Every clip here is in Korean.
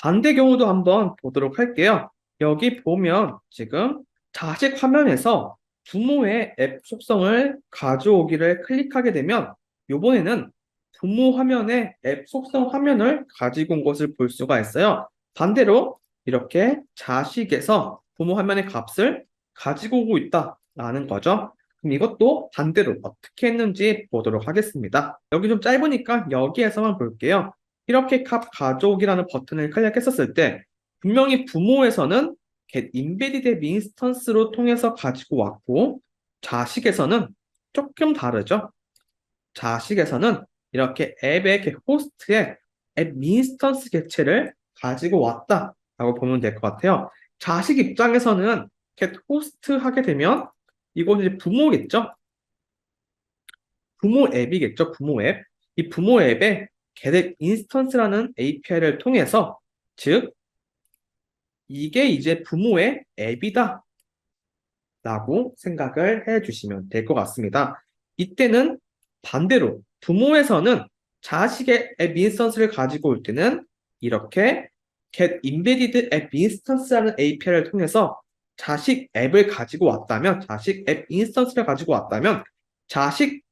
반대 경우도 한번 보도록 할게요. 여기 보면 지금 자식 화면에서 부모의 앱 속성을 가져오기를 클릭하게 되면 이번에는 부모 화면의 앱 속성 화면을 가지고 온 것을 볼 수가 있어요. 반대로 이렇게 자식에서 부모 화면의 값을 가지고 오고 있다라는 거죠. 그럼 이것도 반대로 어떻게 했는지 보도록 하겠습니다. 여기 좀 짧으니까 여기에서만 볼게요. 이렇게 값 가져오기라는 버튼을 클릭했었을 때 분명히 부모에서는 get embedded 앱 인스턴스로 통해서 가지고 왔고 자식에서는 조금 다르죠. 자식에서는 이렇게 앱의 호스트에 앱 인스턴스 객체를 가지고 왔다라고 보면 될 것 같아요. 자식 입장에서는 get 호스트 하게 되면 이건 이제 부모겠죠. 부모 앱이겠죠. 부모 앱. 이 부모 앱에 get 인스턴스라는 API를 통해서 즉 이게 이제 부모의 앱이다 라고 생각을 해 주시면 될 것 같습니다. 이때는 반대로 부모에서는 자식의 앱 인스턴스를 가지고 올 때는 이렇게 get embedded app instance라는 API를 통해서 자식 앱을 가지고 왔다면 자식 앱 인스턴스를 가지고 왔다면 자식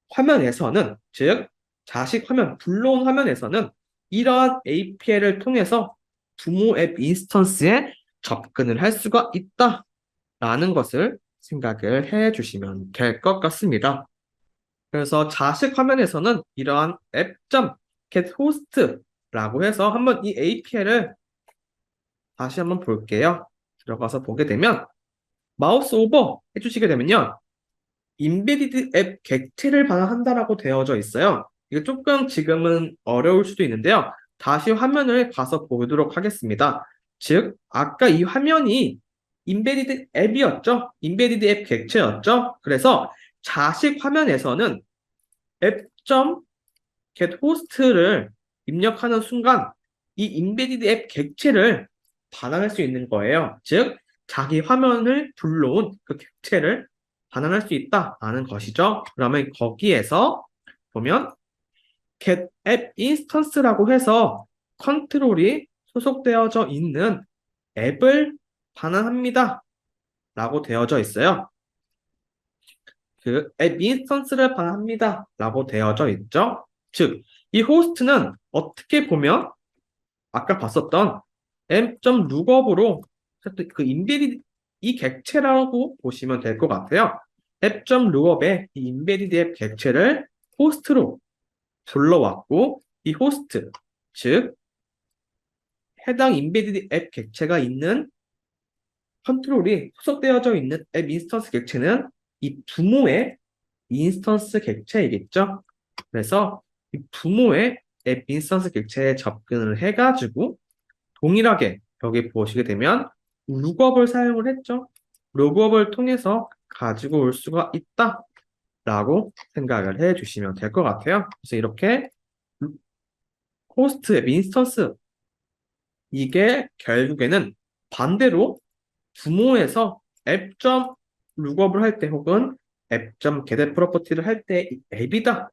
화면에서는 즉 자식 화면 불러온 화면에서는 이러한 API를 통해서 부모 앱 인스턴스에 접근을 할 수가 있다라는 것을 생각을 해 주시면 될 것 같습니다. 그래서 자식 화면에서는 이러한 app.getHost라고 해서 한번 이 API를 다시 한번 볼게요. 들어가서 보게 되면 마우스 오버 해주시게 되면요. 인베디드 앱 객체를 반환한다라고 되어져 있어요. 이거 조금 지금은 어려울 수도 있는데요. 다시 화면을 가서 보도록 하겠습니다. 즉, 아까 이 화면이 인베디드 앱이었죠? 인베디드 앱 객체였죠? 그래서 자식 화면에서는 app.getHost를 입력하는 순간 이 인베디드 앱 객체를 반환할 수 있는 거예요. 즉, 자기 화면을 불러온 그 객체를 반환할 수 있다라는 것이죠. 그러면 거기에서 보면 get app instance라고 해서 컨트롤이 소속되어져 있는 앱을 반환합니다. 라고 되어져 있어요. 그 앱 인스턴스를 반환합니다. 라고 되어져 있죠. 즉, 이 호스트는 어떻게 보면 아까 봤었던 m.lookup으로 그 인베디드 이 객체라고 보시면 될 것 같아요. app.lookup의 이 인베디드 앱 객체를 호스트로 불러왔고 이 호스트, 즉 해당 인베디드 앱 객체가 있는 컨트롤이 소속되어져 있는 앱 인스턴스 객체는 이 부모의 인스턴스 객체이겠죠. 그래서 이 부모의 앱 인스턴스 객체에 접근을 해가지고 동일하게 여기 보시게 되면 룩업을 사용을 했죠. 룩업을 통해서 가지고 올 수가 있다라고 생각을 해주시면 될 것 같아요. 그래서 이렇게 호스트 앱 인스턴스 이게 결국에는 반대로 부모에서 앱.룩업을 할 때 혹은 앱.getProperty를 할 때 앱이다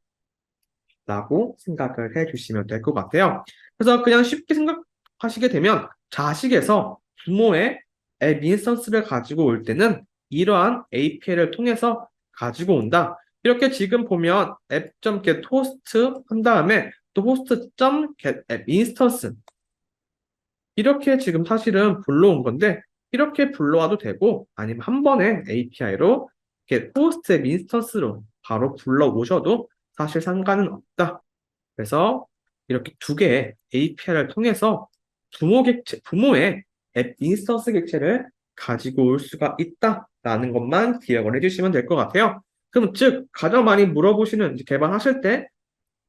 라고 생각을 해주시면 될 것 같아요. 그래서 그냥 쉽게 생각하시게 되면 자식에서 부모의 앱 인스턴스를 가지고 올 때는 이러한 API를 통해서 가지고 온다. 이렇게 지금 보면 app.getHost 한 다음에 또 host.getAppInstance 이렇게 지금 사실은 불러온 건데 이렇게 불러와도 되고 아니면 한 번에 API로 이렇게 호스트 앱 인스턴스로 바로 불러오셔도 사실 상관은 없다. 그래서 이렇게 두 개의 API를 통해서 부모의 앱 인스턴스 객체를 가지고 올 수가 있다라는 것만 기억을 해주시면 될 것 같아요. 그럼 즉 가장 많이 물어보시는 이제 개발하실 때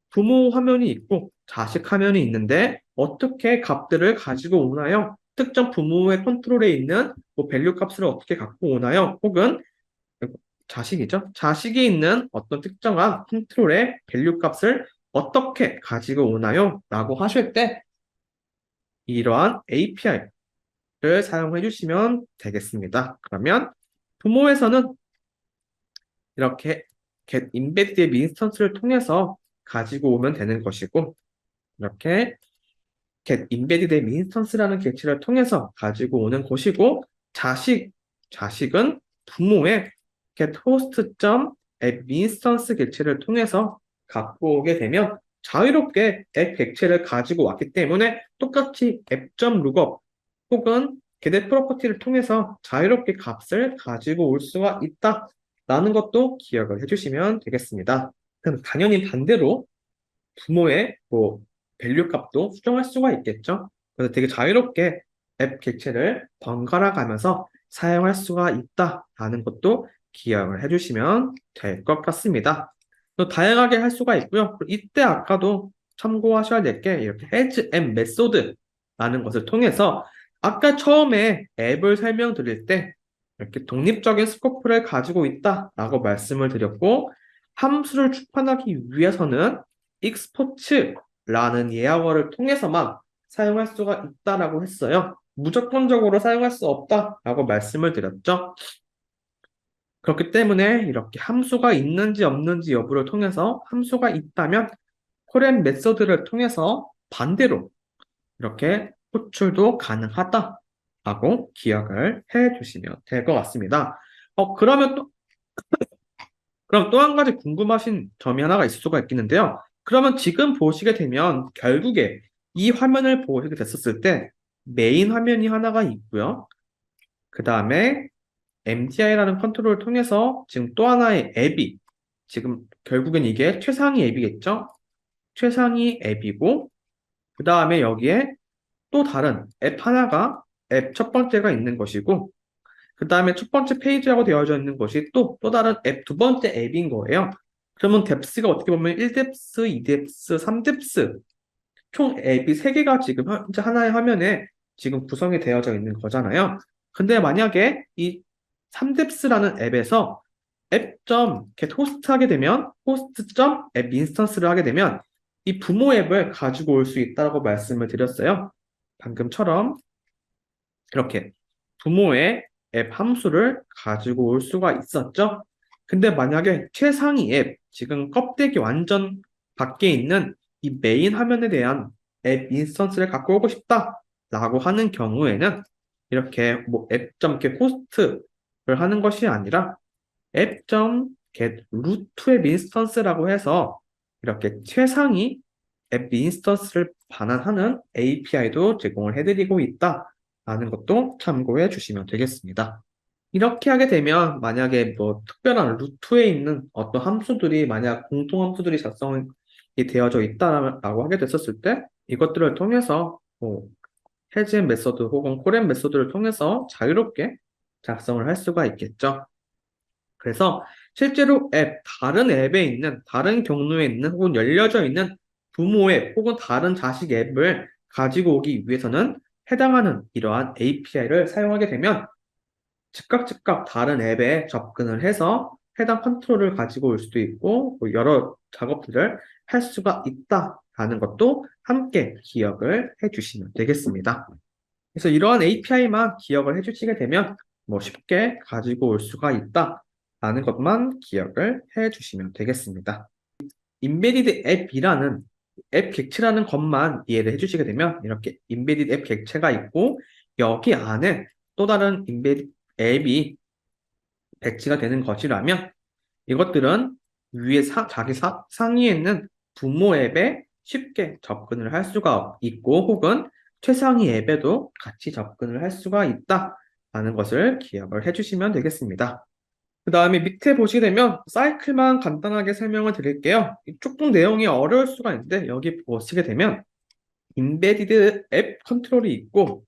부모 화면이 있고 자식 화면이 있는데 어떻게 값들을 가지고 오나요? 특정 부모의 컨트롤에 있는 뭐 밸류 값을 어떻게 갖고 오나요? 혹은 자식이죠. 자식이 있는 어떤 특정한 컨트롤의 밸류 값을 어떻게 가지고 오나요? 라고 하실 때 이러한 API를 사용해 주시면 되겠습니다. 그러면 부모에서는 이렇게 get embedded 인스턴스를 통해서 가지고 오면 되는 것이고 이렇게 get embedded app instance라는 객체를 통해서 가지고 오는 것이고, 자식은 부모의 get host.app instance 객체를 통해서 갖고 오게 되면 자유롭게 앱 객체를 가지고 왔기 때문에 똑같이 app.lookup 혹은 get 프로퍼티를 통해서 자유롭게 값을 가지고 올 수가 있다라는 것도 기억을 해주시면 되겠습니다. 그럼 당연히 반대로 부모의 뭐 밸류 값도 수정할 수가 있겠죠. 그래서 되게 자유롭게 앱 객체를 번갈아 가면서 사용할 수가 있다라는 것도 기억을 해주시면 될 것 같습니다. 또 다양하게 할 수가 있고요. 이때 아까도 참고하셔야 될 게 이렇게 has and method라는 것을 통해서 아까 처음에 앱을 설명드릴 때 이렇게 독립적인 스코프를 가지고 있다라고 말씀을 드렸고 함수를 출판하기 위해서는 export라는 예약어를 통해서만 사용할 수가 있다라고 했어요. 무조건적으로 사용할 수 없다라고 말씀을 드렸죠. 그렇기 때문에 이렇게 함수가 있는지 없는지 여부를 통해서 함수가 있다면 콜앤 메서드를 통해서 반대로 이렇게 호출도 가능하다라고 기억을 해 주시면 될 것 같습니다. 그럼 또 한 가지 궁금하신 점이 하나가 있을 수가 있겠는데요. 그러면 지금 보시게 되면 결국에 이 화면을 보시게 됐었을 때 메인 화면이 하나가 있고요. 그 다음에 MDI라는 컨트롤을 통해서 지금 또 하나의 앱이 지금 결국엔 이게 최상위 앱이겠죠? 최상위 앱이고 그 다음에 여기에 또 다른 앱 하나가 앱 첫 번째가 있는 것이고 그 다음에 첫 번째 페이지라고 되어져 있는 것이 또 다른 앱 두 번째 앱인 거예요. 그러면 뎁스가 어떻게 보면 1뎁스, 2뎁스, 3뎁스 총 앱이 3개가 지금 현재 하나의 화면에 지금 구성이 되어져 있는 거잖아요. 근데 만약에 이 3뎁스라는 앱에서 get 호스트 하게 되면 host.app 인스턴스를 하게 되면 이 부모 앱을 가지고 올 수 있다고 말씀을 드렸어요. 방금처럼 이렇게 부모의 앱 함수를 가지고 올 수가 있었죠. 근데 만약에 최상위 앱, 지금 껍데기 완전 밖에 있는 이 메인 화면에 대한 앱 인스턴스를 갖고 오고 싶다라고 하는 경우에는 이렇게 뭐 앱.get host를 하는 것이 아니라 앱.get root 앱 인스턴스라고 해서 이렇게 최상위 앱 인스턴스를 반환하는 API도 제공을 해드리고 있다라는 것도 참고해 주시면 되겠습니다. 이렇게 하게 되면 만약에 뭐 특별한 루트에 있는 어떤 함수들이 만약 공통 함수들이 작성이 되어져 있다라고 하게 됐었을 때 이것들을 통해서 뭐 해지앤 메서드 혹은 콜앤 메서드를 통해서 자유롭게 작성을 할 수가 있겠죠. 그래서 실제로 다른 앱에 있는, 다른 경로에 있는 혹은 열려져 있는 부모 앱 혹은 다른 자식 앱을 가지고 오기 위해서는 해당하는 이러한 API를 사용하게 되면 즉각 다른 앱에 접근을 해서 해당 컨트롤을 가지고 올 수도 있고 뭐 여러 작업들을 할 수가 있다라는 것도 함께 기억을 해 주시면 되겠습니다. 그래서 이러한 API만 기억을 해 주시게 되면 뭐 쉽게 가지고 올 수가 있다라는 것만 기억을 해 주시면 되겠습니다. 인베디드 앱이라는 앱 객체라는 것만 이해를 해주시게 되면 이렇게 인베디드 앱 객체가 있고 여기 안에 또 다른 인베디드 앱이 배치가 되는 것이라면 이것들은 위에 상위에 있는 부모 앱에 쉽게 접근을 할 수가 있고 혹은 최상위 앱에도 같이 접근을 할 수가 있다라는 것을 기억을 해주시면 되겠습니다. 그 다음에 밑에 보시게 되면 사이클만 간단하게 설명을 드릴게요. 조금 내용이 어려울 수가 있는데 여기 보시게 되면 인베디드 앱 컨트롤이 있고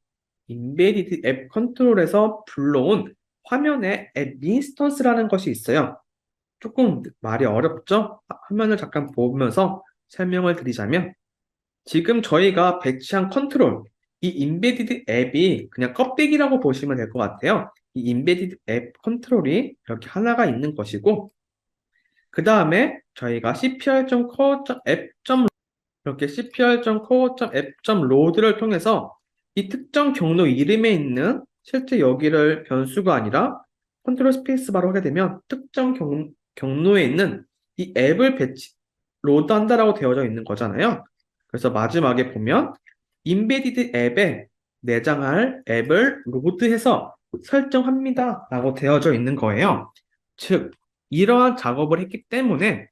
인베디드 앱 컨트롤에서 불러온 화면에 앱 인스턴스라는 것이 있어요. 조금 말이 어렵죠? 화면을 잠깐 보면서 설명을 드리자면 지금 저희가 배치한 컨트롤, 이 인베디드 앱이 그냥 껍데기라고 보시면 될 것 같아요. 이 인베디드 앱 컨트롤이 이렇게 하나가 있는 것이고, 그 다음에 저희가 cpr.core.app. 이렇게 cpr.core.app.load를 통해서 이 특정 경로 이름에 있는 실제 여기를 변수가 아니라 컨트롤 스페이스 바로 하게 되면 특정 경로에 있는 이 앱을 로드한다라고 되어져 있는 거잖아요. 그래서 마지막에 보면 인베디드 앱에 내장할 앱을 로드해서 설정합니다. 라고 되어져 있는 거예요. 즉, 이러한 작업을 했기 때문에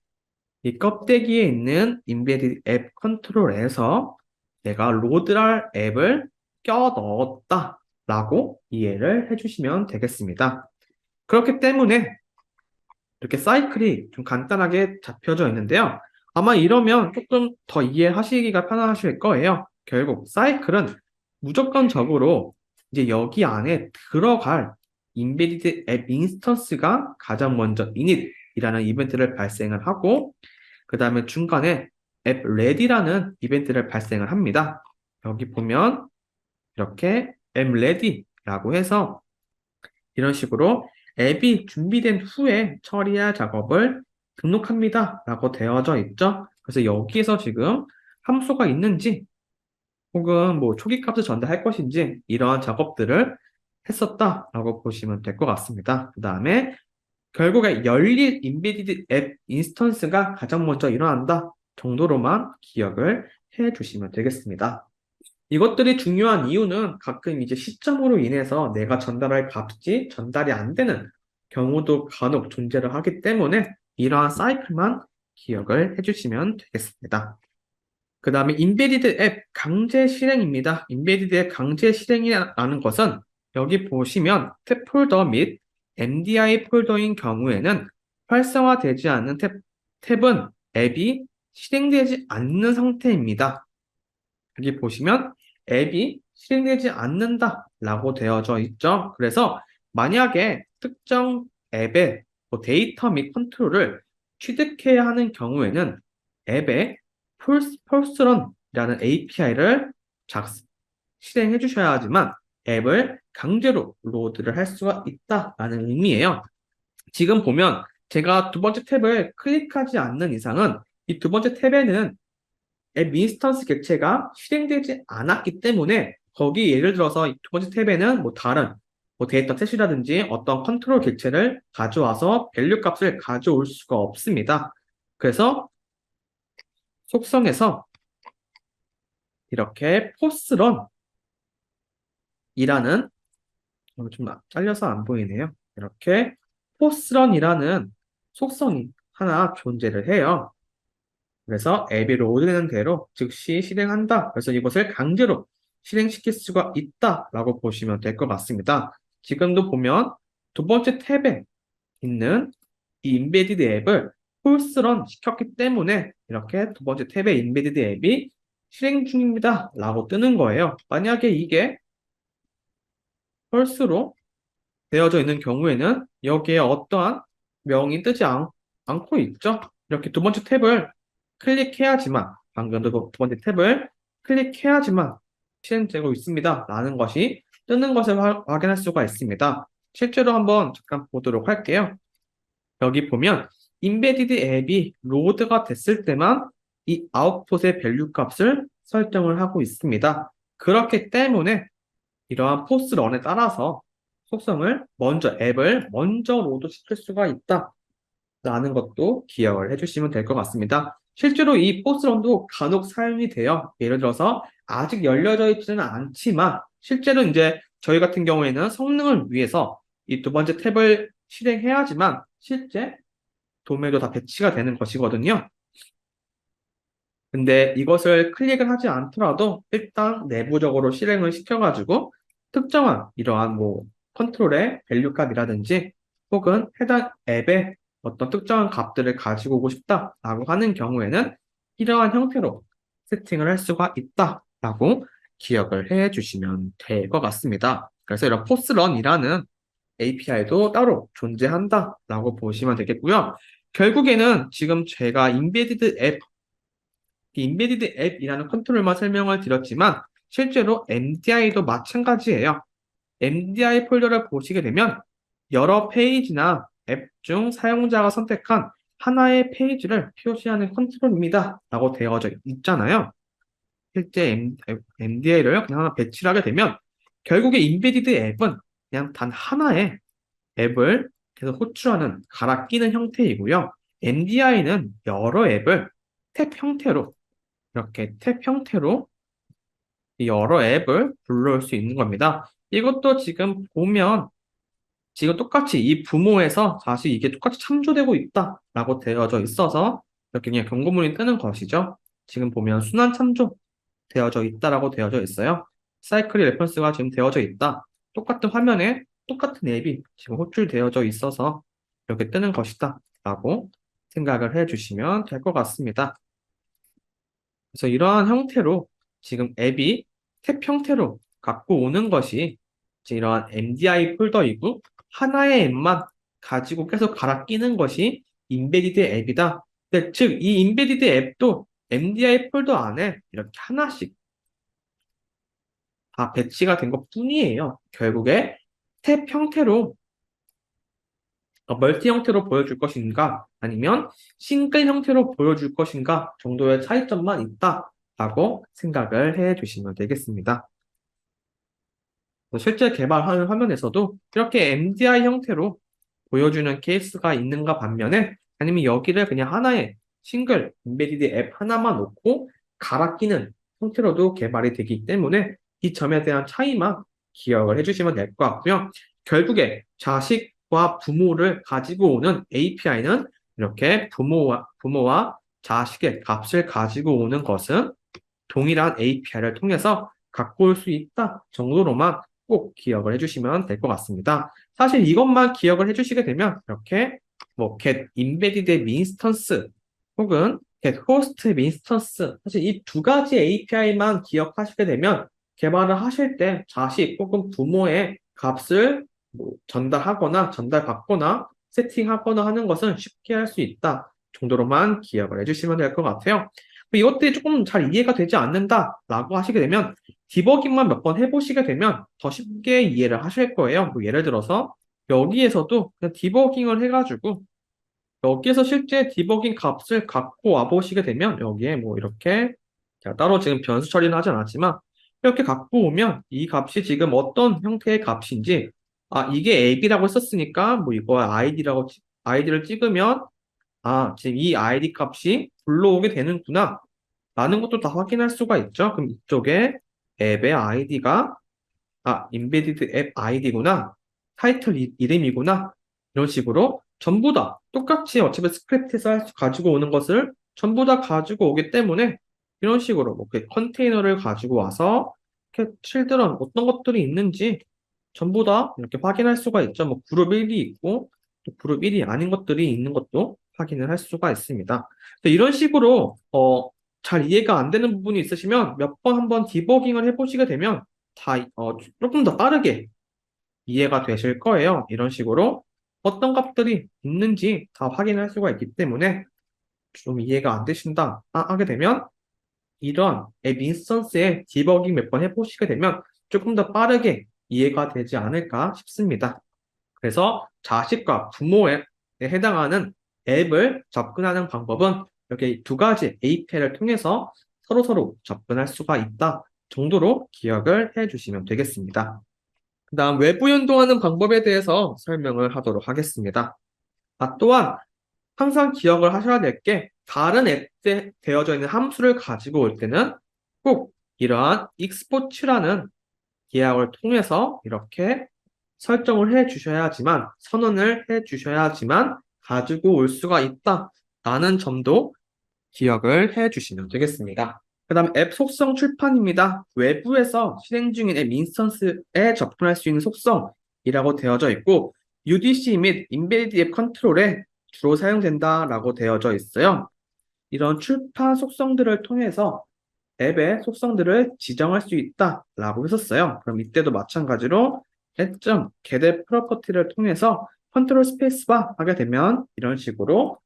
이 껍데기에 있는 인베디드 앱 컨트롤에서 내가 로드할 앱을 껴 넣었다. 라고 이해를 해주시면 되겠습니다. 그렇기 때문에 이렇게 사이클이 좀 간단하게 잡혀져 있는데요. 아마 이러면 조금 더 이해하시기가 편하실 거예요. 결국 사이클은 무조건적으로 이제 여기 안에 들어갈 인베디드 앱 인스턴스가 가장 먼저 init이라는 이벤트를 발생을 하고 그 다음에 중간에 앱 ready라는 이벤트를 발생을 합니다. 여기 보면 이렇게 앱 ready라고 해서 이런 식으로 앱이 준비된 후에 처리할 작업을 등록합니다. 라고 되어져 있죠. 그래서 여기에서 지금 함수가 있는지 혹은 뭐 초기 값을 전달할 것인지 이러한 작업들을 했었다라고 보시면 될 것 같습니다. 그 다음에 결국에 열릴 인베디드 앱 인스턴스가 가장 먼저 일어난다 정도로만 기억을 해 주시면 되겠습니다. 이것들이 중요한 이유는 가끔 이제 시점으로 인해서 내가 전달할 값이 전달이 안 되는 경우도 간혹 존재를 하기 때문에 이러한 사이클만 기억을 해주시면 되겠습니다. 그 다음에 인베디드 앱 강제 실행입니다. 인베디드 앱 강제 실행이라는 것은 여기 보시면 탭 폴더 및 MDI 폴더인 경우에는 활성화되지 않는 탭은 앱이 실행되지 않는 상태입니다. 여기 보시면 앱이 실행되지 않는다라고 되어져 있죠. 그래서 만약에 특정 앱의 뭐 데이터 및 컨트롤을 취득해야 하는 경우에는 앱에 펄스런이라는 API를 실행해 주셔야 하지만 앱을 강제로 로드를 할 수가 있다라는 의미예요. 지금 보면 제가 두 번째 탭을 클릭하지 않는 이상은 이 두 번째 탭에는 앱 인스턴스 객체가 실행되지 않았기 때문에 거기 예를 들어서 이 두 번째 탭에는 뭐 다른 뭐 데이터 셋이라든지 어떤 컨트롤 객체를 가져와서 밸류 값을 가져올 수가 없습니다. 그래서 속성에서 이렇게 포스런이라는 좀 잘려서 안 보이네요. 이렇게 포스런이라는 속성이 하나 존재를 해요. 그래서 앱이 로드되는 대로 즉시 실행한다. 그래서 이것을 강제로 실행시킬 수가 있다라고 보시면 될 것 같습니다. 지금도 보면 두 번째 탭에 있는 이 인베디드 앱을 폴스런 시켰기 때문에 이렇게 두 번째 탭의 인베디드 앱이 실행 중입니다. 라고 뜨는 거예요. 만약에 이게 펄스로 되어져 있는 경우에는 여기에 어떠한 명이 뜨지 않고 있죠. 이렇게 두 번째 탭을 클릭해야지만, 방금도 두 번째 탭을 클릭해야지만 실행되고 있습니다. 라는 것이 뜨는 것을 확인할 수가 있습니다. 실제로 한번 잠깐 보도록 할게요. 여기 보면 인베디드 앱이 로드가 됐을 때만 이 아웃풋의 밸류 값을 설정을 하고 있습니다. 그렇기 때문에 이러한 포스런에 따라서 속성을 먼저 앱을 먼저 로드 시킬 수가 있다라는 것도 기억을 해주시면 될 것 같습니다. 실제로 이 포스런도 간혹 사용이 돼요. 예를 들어서 아직 열려져 있지는 않지만 실제로 이제 저희 같은 경우에는 성능을 위해서 이 두 번째 탭을 실행해야지만 실제 도메도 다 배치가 되는 것이거든요. 근데 이것을 클릭을 하지 않더라도 일단 내부적으로 실행을 시켜가지고 특정한 이러한 뭐 컨트롤의 밸류 값이라든지 혹은 해당 앱의 어떤 특정한 값들을 가지고 오고 싶다라고 하는 경우에는 이러한 형태로 세팅을 할 수가 있다라고 기억을 해 주시면 될 것 같습니다. 그래서 이런 포스런이라는 API도 따로 존재한다라고 보시면 되겠고요. 결국에는 지금 제가 인베디드 앱이라는 컨트롤만 설명을 드렸지만 실제로 MDI도 마찬가지예요. MDI 폴더를 보시게 되면 여러 페이지나 앱 중 사용자가 선택한 하나의 페이지를 표시하는 컨트롤입니다. 라고 되어져 있잖아요. 실제 MDI를 그냥 하나 배치를 하게 되면 결국에 인베디드 앱은 그냥 단 하나의 앱을 계속 호출하는 갈아 끼는 형태이고요. MDI는 여러 앱을 탭 형태로 이렇게 탭 형태로 이 여러 앱을 불러올 수 있는 겁니다. 이것도 지금 보면 지금 똑같이 이 부모에서 사실 이게 똑같이 참조되고 있다라고 되어져 있어서 이렇게 그냥 경고문이 뜨는 것이죠. 지금 보면 순환 참조 되어져 있다라고 되어져 있어요. 사이클이 레퍼런스가 지금 되어져 있다. 똑같은 화면에 똑같은 앱이 지금 호출되어져 있어서 이렇게 뜨는 것이다 라고 생각을 해주시면 될 것 같습니다. 그래서 이러한 형태로 지금 앱이 탭 형태로 갖고 오는 것이 이제 이러한 MDI 폴더이고 하나의 앱만 가지고 계속 갈아 끼는 것이 인베디드 앱이다. 즉, 이 인베디드 앱도 MDI 폴더 안에 이렇게 하나씩 다 배치가 된 것뿐이에요. 결국에 탭 형태로 멀티 형태로 보여줄 것인가 아니면 싱글 형태로 보여줄 것인가 정도의 차이점만 있다라고 생각을 해 주시면 되겠습니다. 실제 개발하는 화면에서도 이렇게 MDI 형태로 보여주는 케이스가 있는가 반면에 아니면 여기를 그냥 하나의 싱글 인베디드 앱 하나만 놓고 갈아 끼는 형태로도 개발이 되기 때문에 이 점에 대한 차이만 기억을 해주시면 될 것 같고요. 결국에 자식과 부모를 가지고 오는 API는 이렇게 부모와 자식의 값을 가지고 오는 것은 동일한 API를 통해서 갖고 올 수 있다 정도로만 꼭 기억을 해주시면 될 것 같습니다. 사실 이것만 기억을 해주시게 되면 이렇게 뭐 get embedded instance 혹은 get host instance 사실 이 두 가지 API만 기억하시게 되면 개발을 하실 때 자식 혹은 부모의 값을 뭐 전달하거나 전달받거나 세팅하거나 하는 것은 쉽게 할 수 있다 정도로만 기억을 해주시면 될 것 같아요. 이것들이 조금 잘 이해가 되지 않는다라고 하시게 되면 디버깅만 몇 번 해보시게 되면 더 쉽게 이해를 하실 거예요. 뭐 예를 들어서 여기에서도 그냥 디버깅을 해가지고 여기에서 실제 디버깅 값을 갖고 와보시게 되면 여기에 뭐 이렇게 제가 따로 지금 변수 처리는 하진 않았지만 이렇게 갖고 오면 이 값이 지금 어떤 형태의 값인지 이게 앱이라고 썼으니까 뭐 이거 아이디를 찍으면 지금 이 아이디 값이 불러오게 되는구나 라는 것도 다 확인할 수가 있죠. 그럼 이쪽에 앱의 아이디가 인베디드 앱 아이디구나. 타이틀 이름이구나. 이런 식으로 전부 다 똑같이 어차피 스크립트에서 가지고 오는 것을 전부 다 가지고 오기 때문에 이런 식으로 뭐 컨테이너를 가지고 와서 이렇게 칠드런 어떤 것들이 있는지 전부 다 이렇게 확인할 수가 있죠. 뭐 그룹 1이 있고 또 그룹 1이 아닌 것들이 있는 것도 확인을 할 수가 있습니다. 이런 식으로 잘 이해가 안 되는 부분이 있으시면 몇 번 한번 디버깅을 해보시게 되면 조금 더 빠르게 이해가 되실 거예요. 이런 식으로 어떤 값들이 있는지 다 확인할 수가 있기 때문에 좀 이해가 안 되신다 하게 되면 이런 앱 인스턴스에 디버깅 몇 번 해보시게 되면 조금 더 빠르게 이해가 되지 않을까 싶습니다. 그래서 자식과 부모에 해당하는 앱을 접근하는 방법은 이렇게 두 가지 API를 통해서 서로서로 접근할 수가 있다 정도로 기억을 해 주시면 되겠습니다. 그 다음 외부 연동하는 방법에 대해서 설명을 하도록 하겠습니다. 또한 항상 기억을 하셔야 될 게 다른 앱에 되어져 있는 함수를 가지고 올 때는 꼭 이러한 export라는 계약을 통해서 이렇게 설정을 해 주셔야지만, 선언을 해 주셔야지만 가지고 올 수가 있다라는 점도 기억을 해 주시면 되겠습니다. 그 다음 앱 속성 출판입니다. 외부에서 실행 중인 앱 인스턴스에 접근할 수 있는 속성이라고 되어져 있고 UDC 및 인베디드 앱 컨트롤에 주로 사용된다라고 되어져 있어요. 이런 출판 속성들을 통해서 앱의 속성들을 지정할 수 있다라고 했었어요. 그럼 이때도 마찬가지로 get 프로퍼티를 통해서 컨트롤 스페이스바 하게 되면 이런 식으로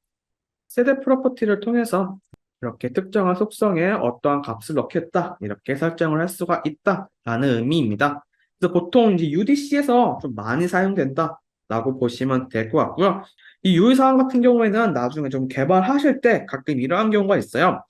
set 프로퍼티를 통해서 이렇게 특정한 속성에 어떠한 값을 넣겠다 이렇게 설정을 할 수가 있다라는 의미입니다. 그래서 보통 이제 UDC에서 좀 많이 사용된다라고 보시면 될 것 같고요. 이 유의사항 같은 경우에는 나중에 좀 개발하실 때 가끔 이러한 경우가 있어요.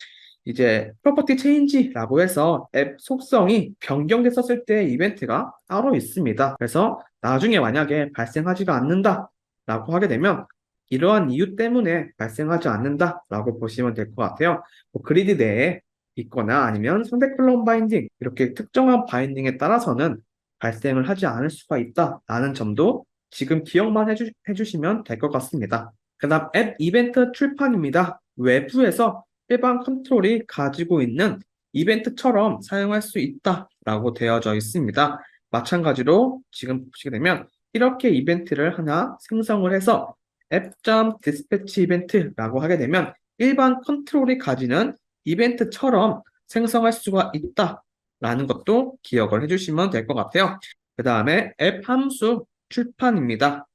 이제 프로퍼티 체인지라고 해서 앱 속성이 변경됐었을 때 이벤트가 따로 있습니다. 그래서 나중에 만약에 발생하지가 않는다라고 하게 되면 이러한 이유 때문에 발생하지 않는다라고 보시면 될 것 같아요. 뭐 그리드 내에 있거나 아니면 상대 컬럼 바인딩, 이렇게 특정한 바인딩에 따라서는 발생을 하지 않을 수가 있다라는 점도 지금 기억만 해주시면 될 것 같습니다. 그 다음 앱 이벤트 출판입니다. 외부에서 일반 컨트롤이 가지고 있는 이벤트처럼 사용할 수 있다라고 되어져 있습니다. 마찬가지로 지금 보시게 되면 이렇게 이벤트를 하나 생성을 해서 앱.dispatch 이벤트라고 하게 되면 일반 컨트롤이 가지는 이벤트처럼 생성할 수가 있다라는 것도 기억을 해주시면 될 것 같아요. 그 다음에 앱 함수 출판입니다.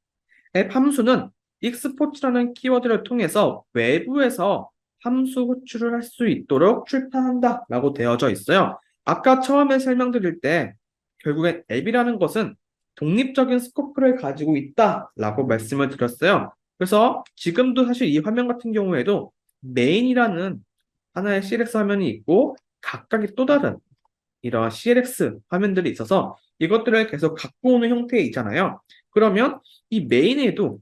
앱 함수는 익스포츠라는 키워드를 통해서 외부에서 함수 호출을 할 수 있도록 출판한다라고 되어져 있어요. 아까 처음에 설명드릴 때 결국엔 앱이라는 것은 독립적인 스코프를 가지고 있다라고 말씀을 드렸어요. 그래서 지금도 사실 이 화면 같은 경우에도 메인이라는 하나의 CLX 화면이 있고 각각의 또 다른 이런 CLX 화면들이 있어서 이것들을 계속 갖고 오는 형태에 있잖아요. 그러면 이 메인에도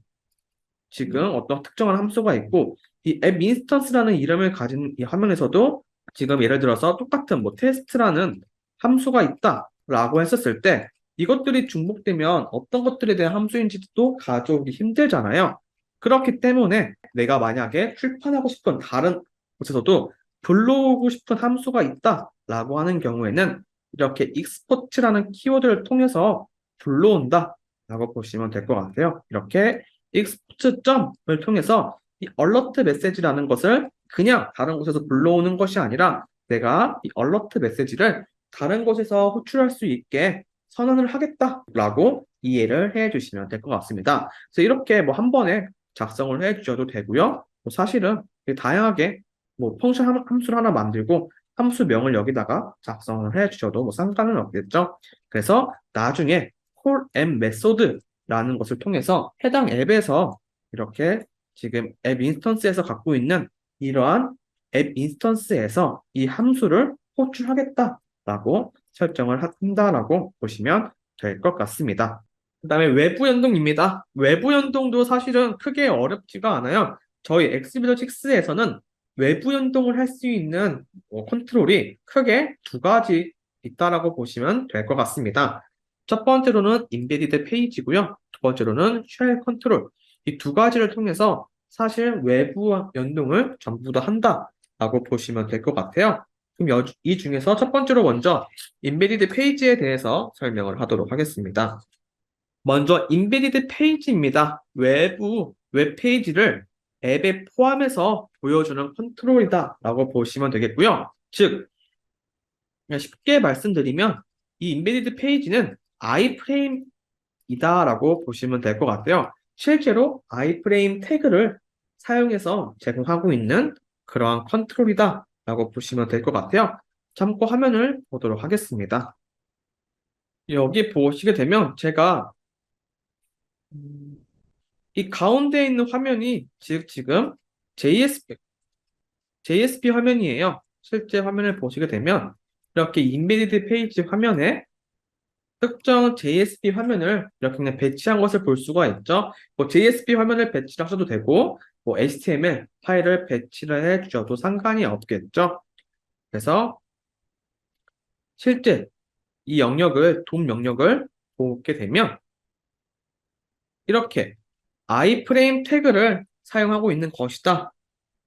지금 어떤 특정한 함수가 있고 이 앱 인스턴스라는 이름을 가진 이 화면에서도 지금 예를 들어서 똑같은 뭐 테스트라는 함수가 있다라고 했었을 때 이것들이 중복되면 어떤 것들에 대한 함수인지도 가져오기 힘들잖아요. 그렇기 때문에 내가 만약에 출판하고 싶은 다른 곳에서도 불러오고 싶은 함수가 있다라고 하는 경우에는 이렇게 익스포트라는 키워드를 통해서 불러온다라고 보시면 될 것 같아요. 이렇게 익스포트 점을 통해서 이 얼러트 메시지라는 것을 그냥 다른 곳에서 불러오는 것이 아니라 내가 이 얼러트 메시지를 다른 곳에서 호출할 수 있게 선언을 하겠다라고 이해를 해 주시면 될 것 같습니다. 그래서 이렇게 뭐 한 번에 작성을 해 주셔도 되고요. 뭐 사실은 다양하게 뭐 펑션 함수를 하나 만들고 함수명을 여기다가 작성을 해 주셔도 뭐 상관은 없겠죠. 그래서 나중에 call and method라는 것을 통해서 해당 앱에서 이렇게 지금 앱 인스턴스에서 갖고 있는 이러한 앱 인스턴스에서 이 함수를 호출하겠다라고 설정을 한다라고 보시면 될 것 같습니다. 그 다음에 외부 연동입니다. 외부 연동도 사실은 크게 어렵지가 않아요. 저희 엑스비더 6에서는 외부 연동을 할 수 있는 컨트롤이 크게 두 가지 있다라고 보시면 될 것 같습니다. 첫 번째로는 인베디드 페이지고요. 두 번째로는 쉘 컨트롤. 이 두 가지를 통해서 사실 외부 연동을 전부 다 한다라고 보시면 될 것 같아요. 그럼 이 중에서 첫 번째로 먼저 인베디드 페이지에 대해서 설명을 하도록 하겠습니다. 먼저 인베디드 페이지입니다. 외부 웹페이지를 앱에 포함해서 보여주는 컨트롤이다라고 보시면 되겠고요. 즉, 그냥 쉽게 말씀드리면 이 인베디드 페이지는 아이프레임이다라고 보시면 될 것 같아요. 실제로 아이프레임 태그를 사용해서 제공하고 있는 그러한 컨트롤이다라고 보시면 될 것 같아요. 참고 화면을 보도록 하겠습니다. 여기 보시게 되면 제가 이 가운데 있는 화면이 즉 지금 JSP 화면이에요. 실제 화면을 보시게 되면 이렇게 인베디드 페이지 화면에 특정 JSP 화면을 이렇게 그냥 배치한 것을 볼 수가 있죠. 뭐 JSP 화면을 배치를 하셔도 되고 뭐 HTML 파일을 배치를 해 주셔도 상관이 없겠죠. 그래서 실제 이 영역을 돔 영역을 보게 되면 이렇게 iframe 태그를 사용하고 있는 것이다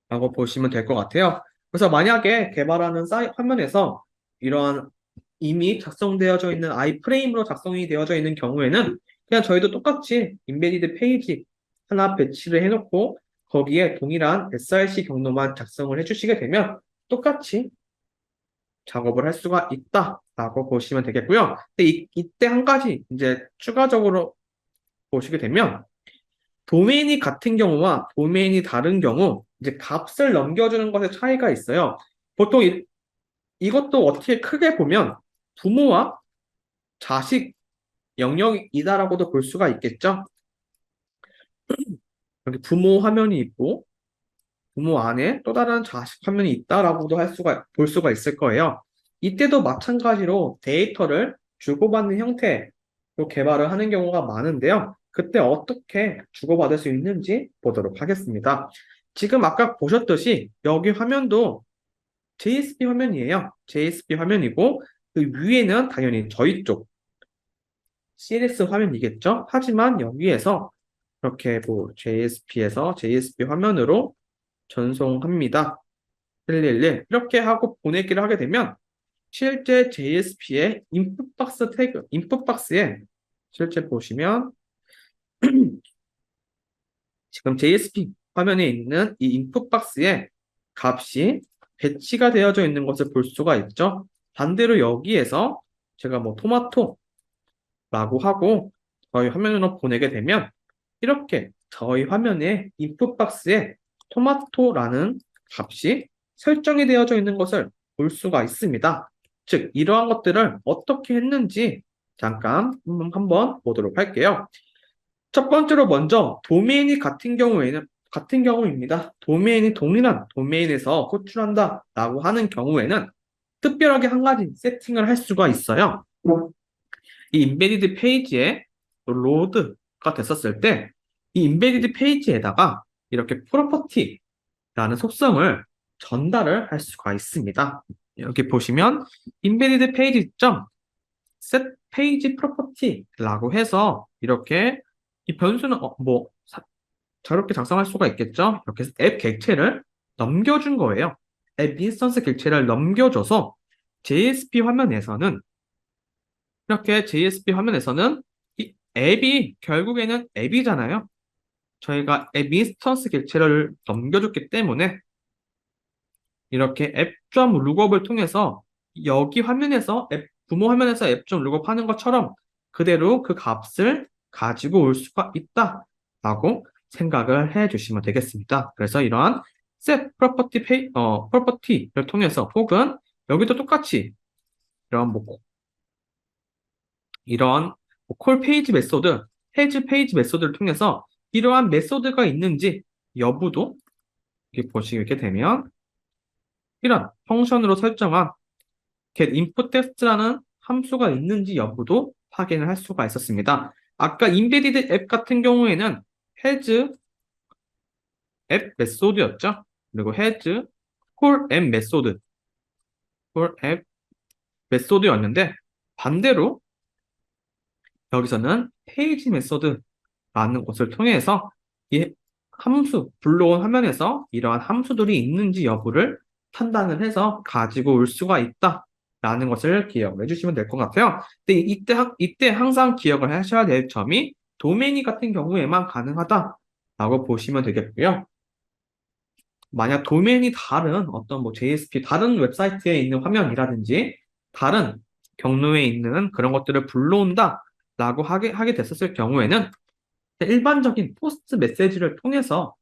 라고 보시면 될 것 같아요. 그래서 만약에 개발하는 화면에서 이러한 이미 작성되어져 있는 iframe으로 작성이 되어져 있는 경우에는 그냥 저희도 똑같이 인베디드 페이지 하나 배치를 해놓고 거기에 동일한 src 경로만 작성을 해주시게 되면 똑같이 작업을 할 수가 있다라고 보시면 되겠고요. 근데 이때 한 가지 이제 추가적으로 보시게 되면 도메인이 같은 경우와 도메인이 다른 경우 이제 값을 넘겨주는 것에 차이가 있어요. 보통 이것도 어떻게 크게 보면 부모와 자식 영역이다라고도 볼 수가 있겠죠. 여기 부모 화면이 있고 부모 안에 또 다른 자식 화면이 있다라고도 볼 수가 있을 거예요. 이때도 마찬가지로 데이터를 주고받는 형태로 개발을 하는 경우가 많은데요. 그때 어떻게 주고받을 수 있는지 보도록 하겠습니다. 지금 아까 보셨듯이 여기 화면도 JSP 화면이에요. JSP 화면이고 그 위에는 당연히 저희 쪽 CLS 화면이겠죠. 하지만 여기에서 이렇게 뭐 JSP에서 JSP 화면으로 전송합니다. 111 이렇게 하고 보내기를 하게 되면 실제 JSP의 인풋박스 태그, 인풋박스에 실제 보시면 지금 JSP 화면에 있는 이 인풋박스에 값이 배치가 되어져 있는 것을 볼 수가 있죠. 반대로 여기에서 제가 뭐 토마토라고 하고 저희 화면으로 보내게 되면 이렇게 저희 화면에 인풋박스에 토마토라는 값이 설정이 되어져 있는 것을 볼 수가 있습니다. 즉, 이러한 것들을 어떻게 했는지 잠깐 한번 보도록 할게요. 첫 번째로 먼저 도메인이 같은 경우입니다. 도메인이 동일한 도메인에서 호출한다 라고 하는 경우에는 특별하게 한 가지 세팅을 할 수가 있어요. 이 인베디드 페이지에 로드가 됐었을 때 이 인베디드 페이지에다가 이렇게 프로퍼티라는 속성을 전달을 할 수가 있습니다. 여기 보시면 인베디드 페이지 점 set page property라고 해서 이렇게 이 변수는 자유롭게 작성할 수가 있겠죠. 이렇게 해서 앱 객체를 넘겨준 거예요. 앱 인스턴스 객체를 넘겨줘서 JSP 화면에서는 이렇게 JSP 화면에서는 이 앱이 결국에는 앱이잖아요. 저희가 앱 인스턴스 객체를 넘겨줬기 때문에 이렇게 앱.룩업을 통해서 여기 화면에서 부모 화면에서 앱.룩업 하는 것처럼 그대로 그 값을 가지고 올 수가 있다라고 생각을 해 주시면 되겠습니다. 그래서 이러한 set property를 통해서 혹은 여기도 똑같이 이런 콜 페이지 메소드, 해즈 페이지 메소드를 통해서 이러한 메소드가 있는지 여부도 이렇게 보시게 되면 이런 펑션으로 설정한 get input text라는 함수가 있는지 여부도 확인을 할 수가 있었습니다. 아까 embedded 앱 같은 경우에는 has 앱 메소드였죠. 그리고 has 콜 앱 메소드, 콜 앱 메소드였는데 반대로 여기서는 페이지 메소드라는 것을 통해서 이 함수, 불러온 화면에서 이러한 함수들이 있는지 여부를 판단을 해서 가지고 올 수가 있다라는 것을 기억을 해주시면 될 것 같아요. 근데 이때 항상 기억을 하셔야 될 점이 도메인이 같은 경우에만 가능하다라고 보시면 되겠고요. 만약 도메인이 다른 어떤 뭐 JSP, 다른 웹사이트에 있는 화면이라든지 다른 경로에 있는 그런 것들을 불러온다라고 하게 됐었을 경우에는 일반적인 포스트 메시지를 통해서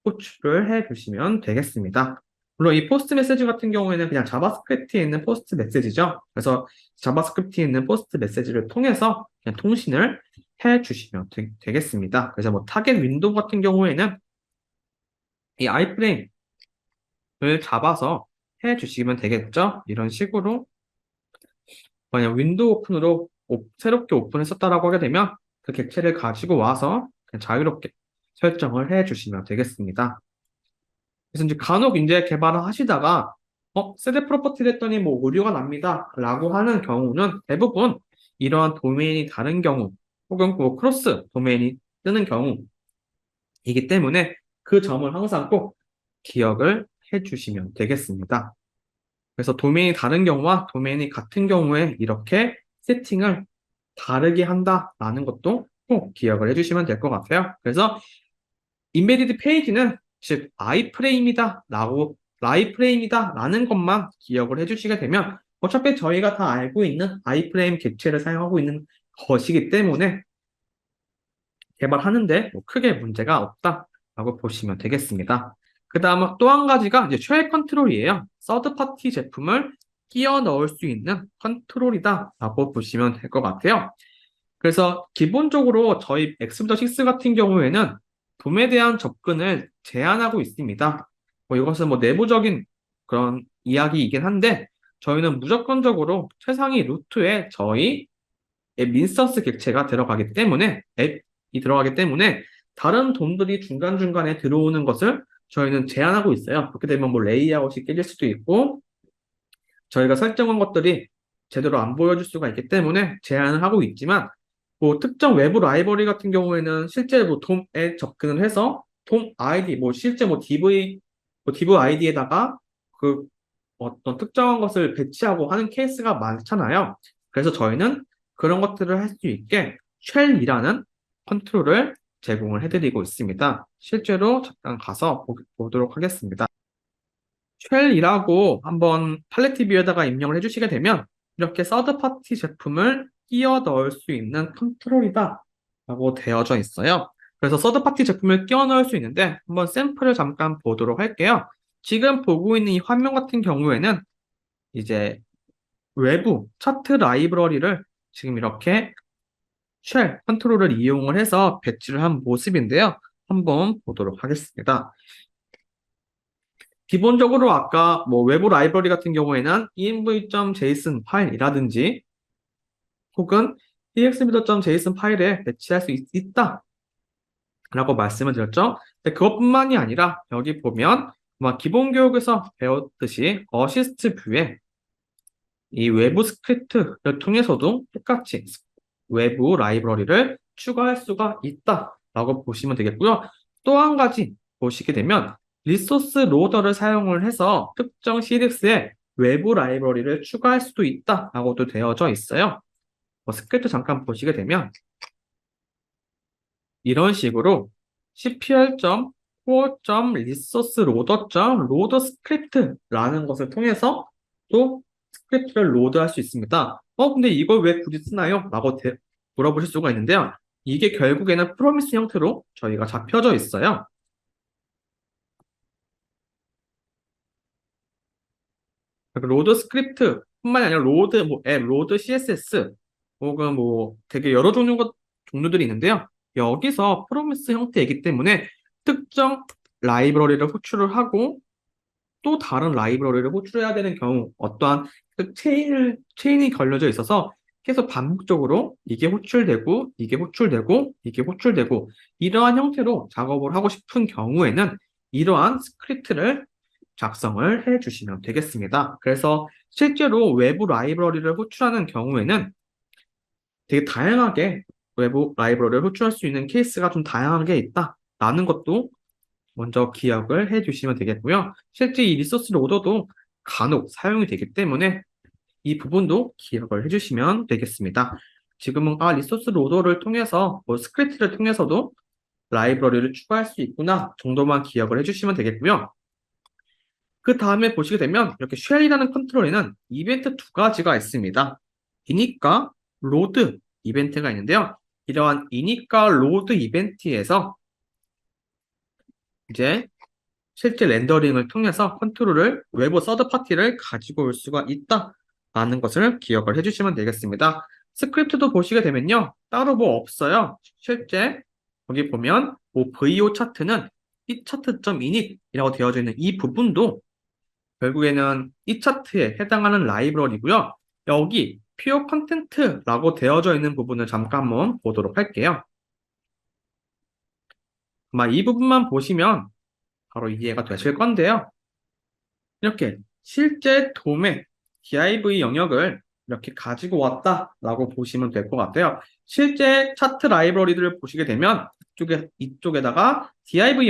호출을 해 주시면 되겠습니다. 물론 이 포스트 메시지 같은 경우에는 그냥 자바스크립트에 있는 포스트 메시지죠. 그래서 자바스크립트에 있는 포스트 메시지를 통해서 그냥 통신을 해 주시면 되겠습니다. 그래서 뭐 타겟 윈도우 같은 경우에는 이 아이프레임을 잡아서 해 주시면 되겠죠. 이런 식으로 만약 윈도우 오픈으로 새롭게 오픈했었다라고 하게 되면 그 객체를 가지고 와서 그냥 자유롭게 설정을 해 주시면 되겠습니다. 그래서 이제 간혹 이제 개발을 하시다가 세대 프로퍼티 됐더니 뭐 오류가 납니다 라고 하는 경우는 대부분 이러한 도메인이 다른 경우 혹은 뭐 크로스 도메인이 뜨는 경우이기 때문에 그 점을 항상 꼭 기억을 해 주시면 되겠습니다. 그래서 도메인이 다른 경우와 도메인이 같은 경우에 이렇게 세팅을 다르게 한다라는 것도 꼭 기억을 해주시면 될 것 같아요. 그래서 인베디드 페이지는 즉 라이프레임이다라는 것만 기억을 해주시게 되면 어차피 저희가 다 알고 있는 아이프레임 객체를 사용하고 있는 것이기 때문에 개발하는데 뭐 크게 문제가 없다라고 보시면 되겠습니다. 그 다음 또 한 가지가 이제 쉘 컨트롤이에요. 서드 파티 제품을 끼워 넣을 수 있는 컨트롤이다라고 보시면 될 것 같아요. 그래서 기본적으로 저희 엑스부터 6 같은 경우에는 돔에 대한 접근을 제한하고 있습니다. 이것은 뭐 내부적인 그런 이야기이긴 한데 저희는 무조건적으로 최상위 루트에 저희 앱 인스턴스 객체가 앱이 들어가기 때문에 다른 돔들이 중간중간에 들어오는 것을 저희는 제한하고 있어요. 그렇게 되면 뭐 레이아웃이 깨질 수도 있고 저희가 설정한 것들이 제대로 안 보여줄 수가 있기 때문에 제한을 하고 있지만 뭐 특정 외부 라이브러리 같은 경우에는 실제 뭐 돔에 접근을 해서 돔 아이디 뭐 실제 뭐 div 아이디에다가 그 어떤 특정한 것을 배치하고 하는 케이스가 많잖아요. 그래서 저희는 그런 것들을 할 수 있게 shell이라는 컨트롤을 제공을 해드리고 있습니다. 실제로 잠깐 가서 보도록 하겠습니다. 쉘이라고 한번 팔레트 뷰에다가 입력을 해주시게 되면 이렇게 서드 파티 제품을 끼워 넣을 수 있는 컨트롤이다 라고 되어져 있어요. 그래서 서드 파티 제품을 끼워 넣을 수 있는데 한번 샘플을 잠깐 보도록 할게요. 지금 보고 있는 이 화면 같은 경우에는 이제 외부 차트 라이브러리를 지금 이렇게 쉘 컨트롤을 이용을 해서 배치를 한 모습인데요. 한번 보도록 하겠습니다. 기본적으로 아까 뭐 외부 라이브러리 같은 경우에는 env.json 파일이라든지 혹은 exhibit.json 파일에 배치할 수 있다 라고 말씀을 드렸죠. 근데 그것뿐만이 아니라 여기 보면 아마 기본 교육에서 배웠듯이 어시스트 뷰에 이 외부 스크립트를 통해서도 똑같이 외부 라이브러리를 추가할 수가 있다라고 보시면 되겠고요. 또 한 가지 보시게 되면 리소스 로더를 사용을 해서 특정 CDX에 외부 라이브러리를 추가할 수도 있다라고도 되어져 있어요. 스크립트 잠깐 보시게 되면 이런 식으로 cpl.core.resource-loader.load script라는 것을 통해서 또 스크립트를 로드할 수 있습니다. 근데 이걸 왜 굳이 쓰나요? 라고 물어보실 수가 있는데요. 이게 결국에는 프로미스 형태로 저희가 잡혀져 있어요. 로드 스크립트뿐만이 아니라 로드 뭐 앱, 로드 CSS 혹은 뭐 되게 여러 종류들이 있는데요. 여기서 프로미스 형태이기 때문에 특정 라이브러리를 호출을 하고 또 다른 라이브러리를 호출해야 되는 경우 어떠한 그 체인이 걸려져 있어서 계속 반복적으로 이게 호출되고 이게 호출되고 이게 호출되고 이러한 형태로 작업을 하고 싶은 경우에는 이러한 스크립트를 작성을 해 주시면 되겠습니다. 그래서 실제로 외부 라이브러리를 호출하는 경우에는 되게 다양하게 외부 라이브러리를 호출할 수 있는 케이스가 좀 다양하게 있다라는 것도 먼저 기억을 해 주시면 되겠고요. 실제 이 리소스 로더도 간혹 사용이 되기 때문에 이 부분도 기억을 해 주시면 되겠습니다. 지금은 리소스 로더를 통해서 뭐 스크립트를 통해서도 라이브러리를 추가할 수 있구나 정도만 기억을 해 주시면 되겠고요. 그 다음에 보시게 되면 이렇게 쉘이라는 컨트롤에는 이벤트 두 가지가 있습니다. 이니까 로드 이벤트가 있는데요. 이러한 이니까 로드 이벤트에서 이제 실제 렌더링을 통해서 컨트롤을 외부 서드 파티를 가지고 올 수가 있다라는 것을 기억을 해주시면 되겠습니다. 스크립트도 보시게 되면요. 따로 뭐 없어요. 실제 여기 보면 뭐 VO 차트는 이 차트.init이라고 되어져 있는 이 부분도 결국에는 이 차트에 해당하는 라이브러리고요. 여기 퓨어 컨텐트라고 되어져 있는 부분을 잠깐 한번 보도록 할게요. 아마 이 부분만 보시면 바로 이해가 되실 건데요. 이렇게 실제 돔의 div 영역을 이렇게 가지고 왔다라고 보시면 될 것 같아요. 실제 차트 라이브러리들을 보시게 되면 이쪽에다가 div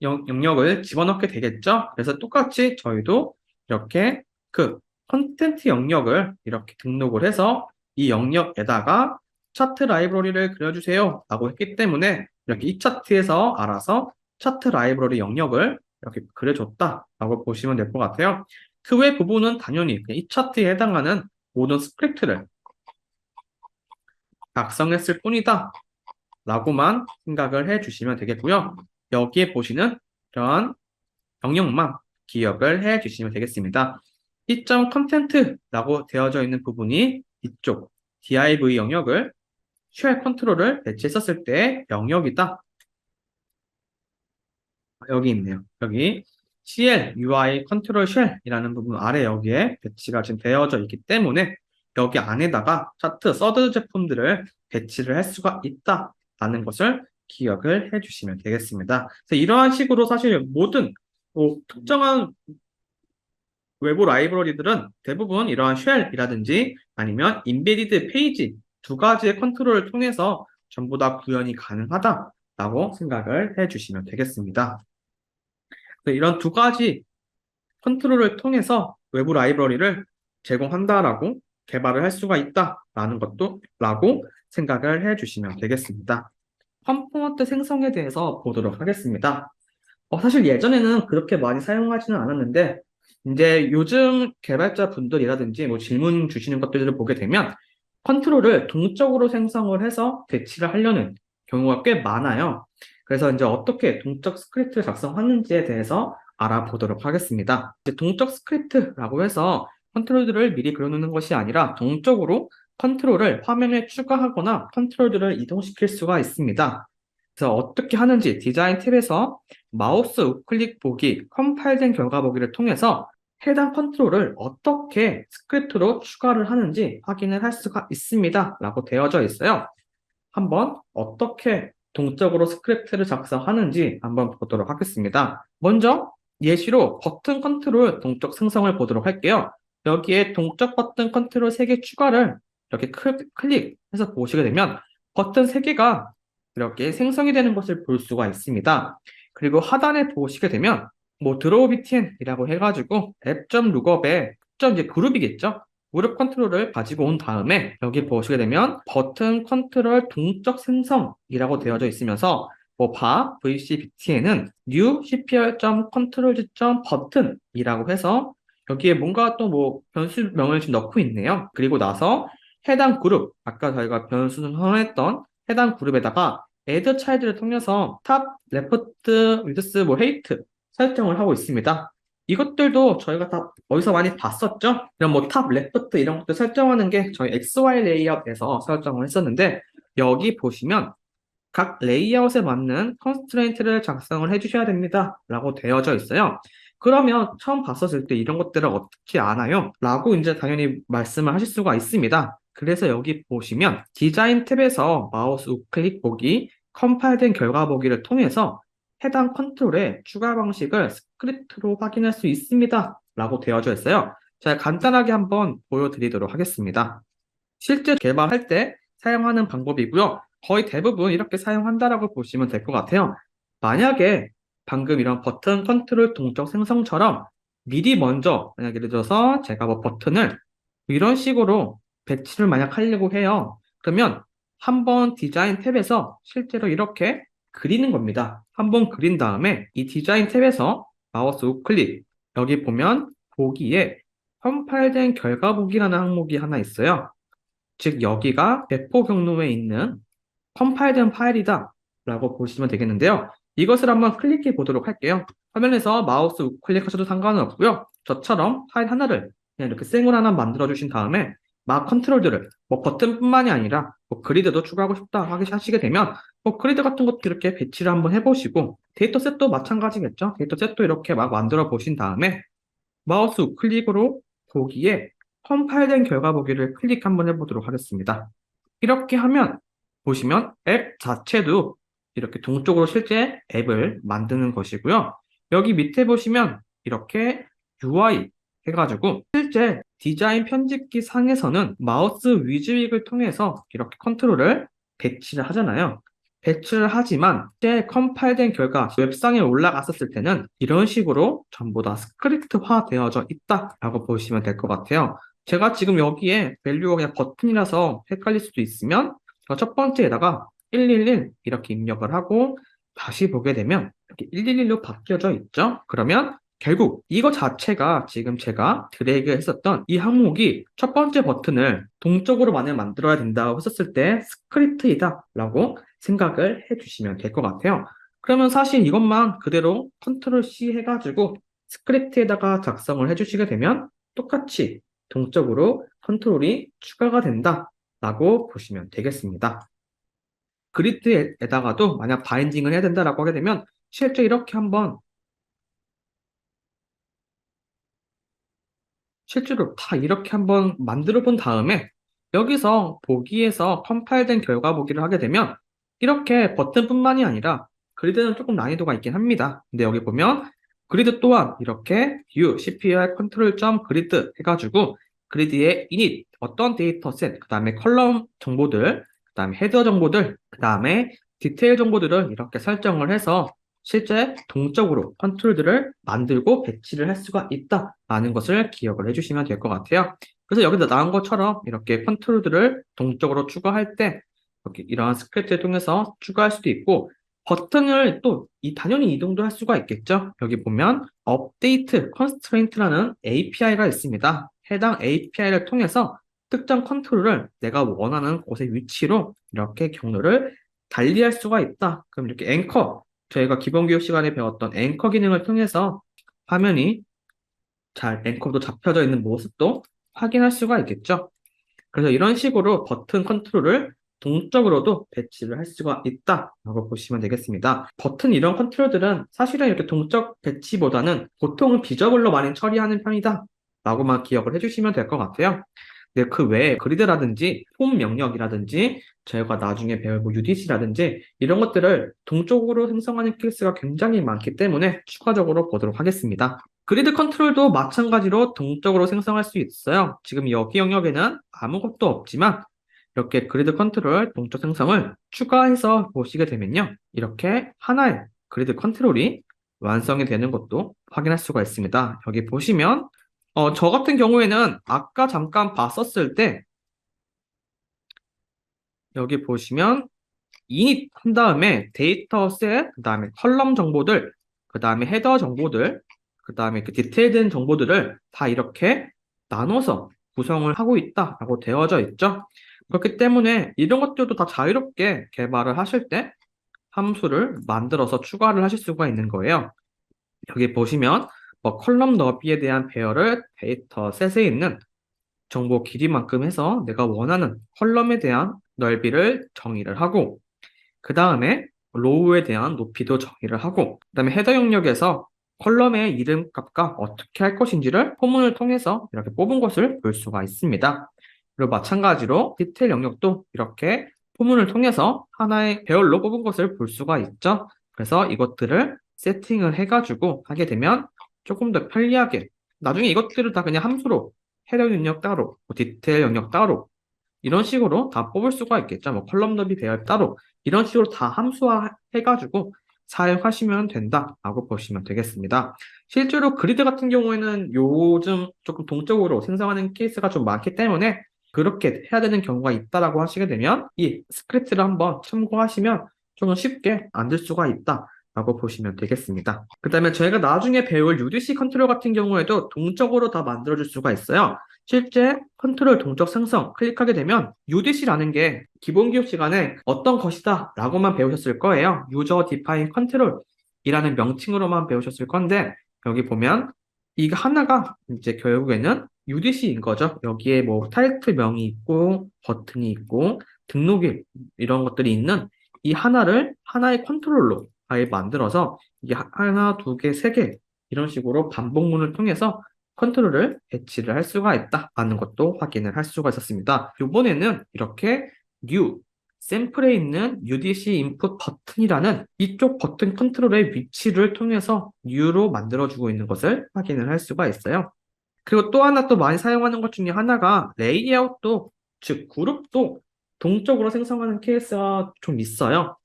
영역을 집어넣게 되겠죠. 그래서 똑같이 저희도 이렇게 그 컨텐트 영역을 이렇게 등록을 해서 이 영역에다가 차트 라이브러리를 그려주세요 라고 했기 때문에 이렇게 이 차트에서 알아서 차트 라이브러리 영역을 이렇게 그려줬다라고 보시면 될 것 같아요. 그 외 부분은 당연히 이 차트에 해당하는 모든 스크립트를 작성했을 뿐이다 라고만 생각을 해 주시면 되겠고요. 여기에 보시는 이런 영역만 기억을 해 주시면 되겠습니다. 이점 컨텐트라고 되어져 있는 부분이 이쪽 div 영역을 쉘 컨트롤을 배치했었을 때 영역이다. 여기 있네요. 여기 CL UI 컨트롤 쉘이라는 부분 아래 여기에 배치가 지금 되어져 있기 때문에 여기 안에다가 차트 서드 제품들을 배치를 할 수가 있다라는 것을 기억을 해 주시면 되겠습니다. 그래서 이러한 식으로 사실 모든 특정한 외부 라이브러리들은 대부분 이러한 쉘이라든지 아니면 인베디드 페이지 두 가지의 컨트롤을 통해서 전부 다 구현이 가능하다라고 생각을 해주시면 되겠습니다. 이런 두 가지 컨트롤을 통해서 외부 라이브러리를 제공한다라고 개발을 할 수가 있다라는 것도 라고 생각을 해주시면 되겠습니다. 컴포넌트 생성에 대해서 보도록 하겠습니다. 사실 예전에는 그렇게 많이 사용하지는 않았는데, 이제 요즘 개발자 분들이라든지 뭐 질문 주시는 것들을 보게 되면 컨트롤을 동적으로 생성을 해서 배치를 하려는 경우가 꽤 많아요. 그래서 이제 어떻게 동적 스크립트를 작성하는지에 대해서 알아보도록 하겠습니다. 이제 동적 스크립트라고 해서 컨트롤들을 미리 그려놓는 것이 아니라 동적으로 컨트롤을 화면에 추가하거나 컨트롤들을 이동시킬 수가 있습니다. 그래서 어떻게 하는지 디자인 탭에서 마우스 우클릭 보기, 컴파일된 결과 보기를 통해서 해당 컨트롤을 어떻게 스크립트로 추가를 하는지 확인을 할 수가 있습니다. 라고 되어져 있어요. 한번 어떻게 동적으로 스크립트를 작성하는지 한번 보도록 하겠습니다. 먼저 예시로 버튼 컨트롤 동적 생성을 보도록 할게요. 여기에 동적 버튼 컨트롤 3개 추가를 이렇게 클릭해서 보시게 되면 버튼 3개가 이렇게 생성이 되는 것을 볼 수가 있습니다. 그리고 하단에 보시게 되면 뭐 드로우 btn이라고 해가지고 앱.룩업의 특정 이제 그룹이겠죠. 그룹 컨트롤을 가지고 온 다음에 여기 보시게 되면 버튼 컨트롤 동적 생성이라고 되어져 있으면서 뭐 바 vc btn은 new cpr.control.button이라고 해서 여기에 뭔가 또 뭐 변수명을 지금 넣고 있네요. 그리고 나서 해당 그룹 아까 저희가 변수 선언했던 해당 그룹에다가 add child를 통해서 top, left, width, 뭐 height 설정을 하고 있습니다. 이것들도 저희가 다 어디서 많이 봤었죠? 이런 뭐 탑, 레프트 이런 것들 설정하는 게 저희 XY 레이아웃에서 설정을 했었는데 여기 보시면 각 레이아웃에 맞는 컨스트레인트를 작성을 해주셔야 됩니다. 라고 되어져 있어요. 그러면 처음 봤었을 때 이런 것들을 어떻게 아나요? 라고 이제 당연히 말씀을 하실 수가 있습니다. 그래서 여기 보시면 디자인 탭에서 마우스 우클릭 보기, 컴파일된 결과 보기를 통해서 해당 컨트롤의 추가 방식을 스크립트로 확인할 수 있습니다. 라고 되어져 있어요. 제가 간단하게 한번 보여드리도록 하겠습니다. 실제 개발할 때 사용하는 방법이고요. 거의 대부분 이렇게 사용한다라고 보시면 될 것 같아요. 만약에 방금 이런 버튼 컨트롤 동적 생성처럼 미리 먼저 만약 예를 들어서 제가 뭐 버튼을 이런 식으로 배치를 만약 하려고 해요. 그러면 한번 디자인 탭에서 실제로 이렇게 그리는 겁니다. 한번 그린 다음에 이 디자인 탭에서 마우스 우클릭 여기 보면 보기에 컴파일된 결과 보기라는 항목이 하나 있어요. 즉 여기가 배포 경로에 있는 컴파일된 파일이다 라고 보시면 되겠는데요. 이것을 한번 클릭해 보도록 할게요. 화면에서 마우스 우클릭하셔도 상관은 없고요. 저처럼 파일 하나를 그냥 이렇게 생으로 하나 만들어 주신 다음에 막 컨트롤들을 뭐 버튼뿐만이 아니라 뭐 그리드도 추가하고 싶다 하시게 되면 뭐 그리드 같은 것도 이렇게 배치를 한번 해보시고 데이터셋도 마찬가지겠죠. 데이터셋도 이렇게 막 만들어 보신 다음에 마우스 우클릭으로 보기에 컴파일된 결과 보기를 클릭 한번 해보도록 하겠습니다. 이렇게 하면 보시면 앱 자체도 이렇게 동쪽으로 실제 앱을 만드는 것이고요. 여기 밑에 보시면 이렇게 UI 해가지고 실제 디자인 편집기 상에서는 마우스 위즈윅을 통해서 이렇게 컨트롤을 배치를 하잖아요. 배치를 하지만 실제 컴파일된 결과 웹상에 올라갔었을 때는 이런 식으로 전부 다 스크립트화 되어져 있다라고 보시면 될 것 같아요. 제가 지금 여기에 밸류가 그냥 버튼이라서 헷갈릴 수도 있으면 첫 번째에다가 111 이렇게 입력을 하고 다시 보게 되면 이렇게 111로 바뀌어져 있죠. 그러면 결국 이거 자체가 지금 제가 드래그 했었던 이 항목이 첫 번째 버튼을 동적으로 만약 만들어야 된다고 했었을 때 스크립트이다 라고 생각을 해주시면 될 것 같아요. 그러면 사실 이것만 그대로 컨트롤 C 해가지고 스크립트에다가 작성을 해주시게 되면 똑같이 동적으로 컨트롤이 추가가 된다 라고 보시면 되겠습니다. 그리드에다가도 만약 바인딩을 해야 된다라고 하게 되면 실제 이렇게 한번 실제로 다 이렇게 한번 만들어 본 다음에 여기서 보기에서 컴파일된 결과 보기를 하게 되면 이렇게 버튼뿐만이 아니라 그리드는 조금 난이도가 있긴 합니다. 근데 여기 보면 그리드 또한 이렇게 view cpr 컨트롤 점 그리드 해가지고 그리드의 init 어떤 데이터셋, 그 다음에 컬럼 정보들, 그 다음에 헤더 정보들, 그 다음에 디테일 정보들을 이렇게 설정을 해서 실제 동적으로 컨트롤들을 만들고 배치를 할 수가 있다라는 것을 기억을 해주시면 될 것 같아요. 그래서 여기서 나온 것처럼 이렇게 컨트롤들을 동적으로 추가할 때 이렇게 이러한 스크립트를 통해서 추가할 수도 있고 버튼을 또 당연히 이동도 할 수가 있겠죠. 여기 보면 업데이트 컨스트레인트라는 API가 있습니다. 해당 API를 통해서 특정 컨트롤을 내가 원하는 곳의 위치로 이렇게 경로를 달리할 수가 있다. 그럼 이렇게 앵커, 저희가 기본 교육 시간에 배웠던 앵커 기능을 통해서 화면이 잘 앵커도 잡혀져 있는 모습도 확인할 수가 있겠죠. 그래서 이런 식으로 버튼 컨트롤을 동적으로도 배치를 할 수가 있다라고 보시면 되겠습니다. 버튼 이런 컨트롤들은 사실은 이렇게 동적 배치보다는 보통은 비저블로 많이 처리하는 편이다 라고만 기억을 해주시면 될 것 같아요. 근데 그 외에 그리드라든지 폼 명령이라든지 저희가 나중에 배울 뭐 UDC라든지 이런 것들을 동적으로 생성하는 케이스가 굉장히 많기 때문에 추가적으로 보도록 하겠습니다. 그리드 컨트롤도 마찬가지로 동적으로 생성할 수 있어요. 지금 여기 영역에는 아무것도 없지만 이렇게 그리드 컨트롤 동적 생성을 추가해서 보시게 되면요. 이렇게 하나의 그리드 컨트롤이 완성이 되는 것도 확인할 수가 있습니다. 여기 보시면 저 같은 경우에는 아까 잠깐 봤었을 때 여기 보시면 init 한 다음에 데이터 셋, 그 다음에 컬럼 정보들, 그 다음에 헤더 정보들, 그 다음에 그 디테일된 정보들을 다 이렇게 나눠서 구성을 하고 있다라고 되어져 있죠. 그렇기 때문에 이런 것들도 다 자유롭게 개발을 하실 때 함수를 만들어서 추가를 하실 수가 있는 거예요. 여기 보시면 뭐 컬럼 너비에 대한 배열을 데이터 셋에 있는 정보 길이만큼 해서 내가 원하는 컬럼에 대한 넓이를 정의를 하고 그 다음에 로우에 대한 높이도 정의를 하고 그 다음에 헤더 영역에서 컬럼의 이름 값과 어떻게 할 것인지를 포문을 통해서 이렇게 뽑은 것을 볼 수가 있습니다. 그리고 마찬가지로 디테일 영역도 이렇게 포문을 통해서 하나의 배열로 뽑은 것을 볼 수가 있죠. 그래서 이것들을 세팅을 해가지고 하게 되면 조금 더 편리하게 나중에 이것들을 다 그냥 함수로 헤더 영역 따로, 뭐 디테일 영역 따로 이런 식으로 다 뽑을 수가 있겠죠. 뭐 컬럼 너비 배열 따로 이런 식으로 다 함수화 해가지고 사용하시면 된다라고 보시면 되겠습니다. 실제로 그리드 같은 경우에는 요즘 조금 동적으로 생성하는 케이스가 좀 많기 때문에 그렇게 해야 되는 경우가 있다라고 하시게 되면 이 스크립트를 한번 참고하시면 좀 쉽게 만들 수가 있다라고 보시면 되겠습니다. 그 다음에 저희가 나중에 배울 UDC 컨트롤 같은 경우에도 동적으로 다 만들어줄 수가 있어요. 실제 컨트롤 동적 생성 클릭하게 되면 UDC라는 게 기본 교육 시간에 어떤 것이다 라고만 배우셨을 거예요. User Define Control 이라는 명칭으로만 배우셨을 건데 여기 보면 이거 하나가 이제 결국에는 UDC인 거죠. 여기에 뭐 타이틀명이 있고 버튼이 있고 등록일 이런 것들이 있는 이 하나를 하나의 컨트롤로 아예 만들어서 이게 하나, 두 개, 세 개 이런 식으로 반복문을 통해서 컨트롤을 배치를 할 수가 있다라는 것도 확인을 할 수가 있었습니다. 이번에는 이렇게 new 샘플에 있는 UDC 인풋 버튼이라는 이쪽 버튼 컨트롤의 위치를 통해서 new로 만들어주고 있는 것을 확인을 할 수가 있어요. 그리고 또 하나 또 많이 사용하는 것 중에 하나가 레이아웃도, 즉 그룹도 동적으로 생성하는 케이스가 좀 있어요.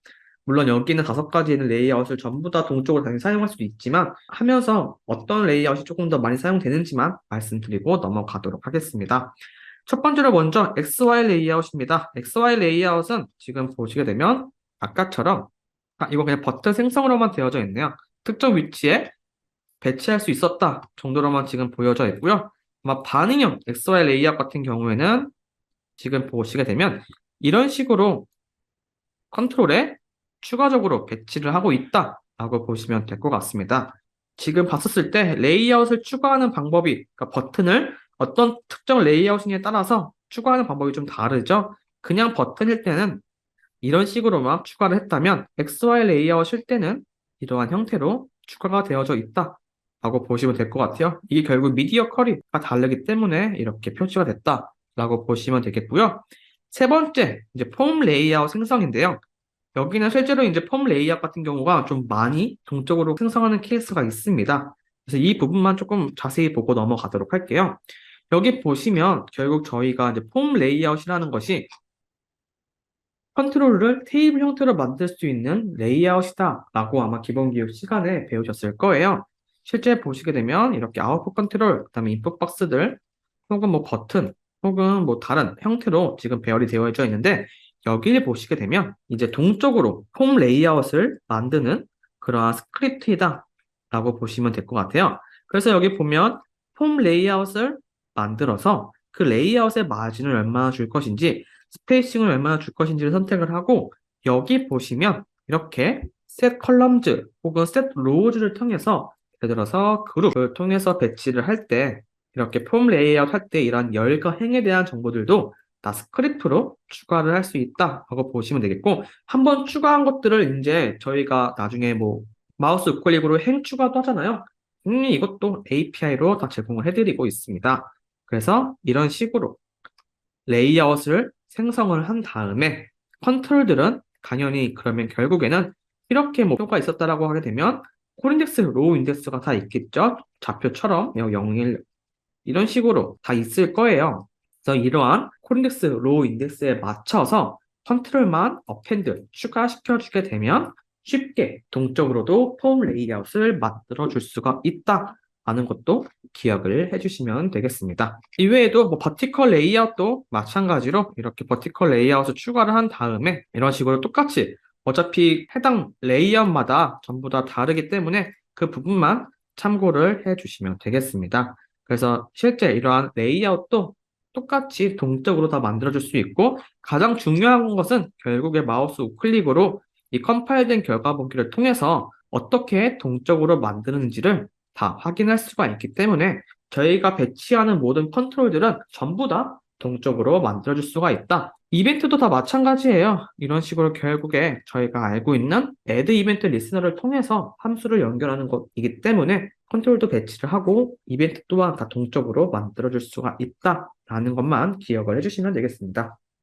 물론 여기 있는 5가지의 레이아웃을 전부 다 동적으로 당연히 사용할 수도 있지만 하면서 어떤 레이아웃이 조금 더 많이 사용되는지만 말씀드리고 넘어가도록 하겠습니다. 첫 번째로 먼저 XY 레이아웃입니다. XY 레이아웃은 지금 보시게 되면 아까처럼 이거 그냥 버튼 생성으로만 되어져 있네요. 특정 위치에 배치할 수 있었다 정도로만 지금 보여져 있고요. 아마 반응형 XY 레이아웃 같은 경우에는 지금 보시게 되면 이런 식으로 컨트롤에 추가적으로 배치를 하고 있다라고 보시면 될 것 같습니다. 지금 봤었을 때 레이아웃을 추가하는 방법이, 그러니까 버튼을 어떤 특정 레이아웃에 따라서 추가하는 방법이 좀 다르죠. 그냥 버튼일 때는 이런 식으로만 추가를 했다면 XY 레이아웃일 때는 이러한 형태로 추가가 되어져 있다라고 보시면 될 것 같아요. 이게 결국 미디어 쿼리가 다르기 때문에 이렇게 표시가 됐다라고 보시면 되겠고요. 세 번째, 이제 폼 레이아웃 생성인데요. 여기는 실제로 이제 폼 레이아웃 같은 경우가 좀 많이 동적으로 생성하는 케이스가 있습니다. 그래서 이 부분만 조금 자세히 보고 넘어가도록 할게요. 여기 보시면 결국 저희가 이제 폼 레이아웃이라는 것이 컨트롤을 테이블 형태로 만들 수 있는 레이아웃이다 라고 아마 기본 교육 시간에 배우셨을 거예요. 실제 보시게 되면 이렇게 아웃풋 컨트롤, 그다음에 인풋 박스들, 혹은 뭐 버튼, 혹은 뭐 다른 형태로 지금 배열이 되어져 있는데 여기를 보시게 되면 이제 동적으로 폼 레이아웃을 만드는 그러한 스크립트이다 라고 보시면 될 것 같아요. 그래서 여기 보면 폼 레이아웃을 만들어서 그 레이아웃의 마진을 얼마나 줄 것인지 스페이싱을 얼마나 줄 것인지를 선택을 하고 여기 보시면 이렇게 set columns 혹은 set rows를 통해서 예를 들어서 그룹을 통해서 배치를 할 때 이렇게 폼 레이아웃 할 때 이런 열과 행에 대한 정보들도 다 스크립트로 추가를 할 수 있다라고 보시면 되겠고 한번 추가한 것들을 이제 저희가 나중에 뭐 마우스 우클릭으로 행 추가도 하잖아요. 이것도 API로 다 제공을 해드리고 있습니다. 그래서 이런 식으로 레이아웃을 생성을 한 다음에 컨트롤들은 당연히 그러면 결국에는 이렇게 목표가 있었다라고 하게 되면 콜 인덱스, 로우 인덱스가 다 있겠죠? 좌표처럼 0, 1 이런 식으로 다 있을 거예요. 그래서 이러한 콜 인덱스, 로우 인덱스에 맞춰서 컨트롤만 어펜드 추가시켜 주게 되면 쉽게 동적으로도 폼 레이아웃을 만들어 줄 수가 있다. 라는 것도 기억을 해주시면 되겠습니다. 이외에도 뭐 버티컬 레이아웃도 마찬가지로 이렇게 버티컬 레이아웃을 추가를 한 다음에 이런 식으로 똑같이 어차피 해당 레이아웃마다 전부 다 다르기 때문에 그 부분만 참고를 해주시면 되겠습니다. 그래서 실제 이러한 레이아웃도 똑같이 동적으로 다 만들어줄 수 있고 가장 중요한 것은 결국에 마우스 우클릭으로 이 컴파일된 결과 보기를 통해서 어떻게 동적으로 만드는지를 다 확인할 수가 있기 때문에 저희가 배치하는 모든 컨트롤들은 전부 다 동적으로 만들어줄 수가 있다. 이벤트도 다 마찬가지예요. 이런 식으로 결국에 저희가 알고 있는 add 이벤트 리스너를 통해서 함수를 연결하는 것이기 때문에 컨트롤도 배치를 하고 이벤트 또한 다 동적으로 만들어줄 수가 있다라는 것만 기억을 해주시면 되겠습니다.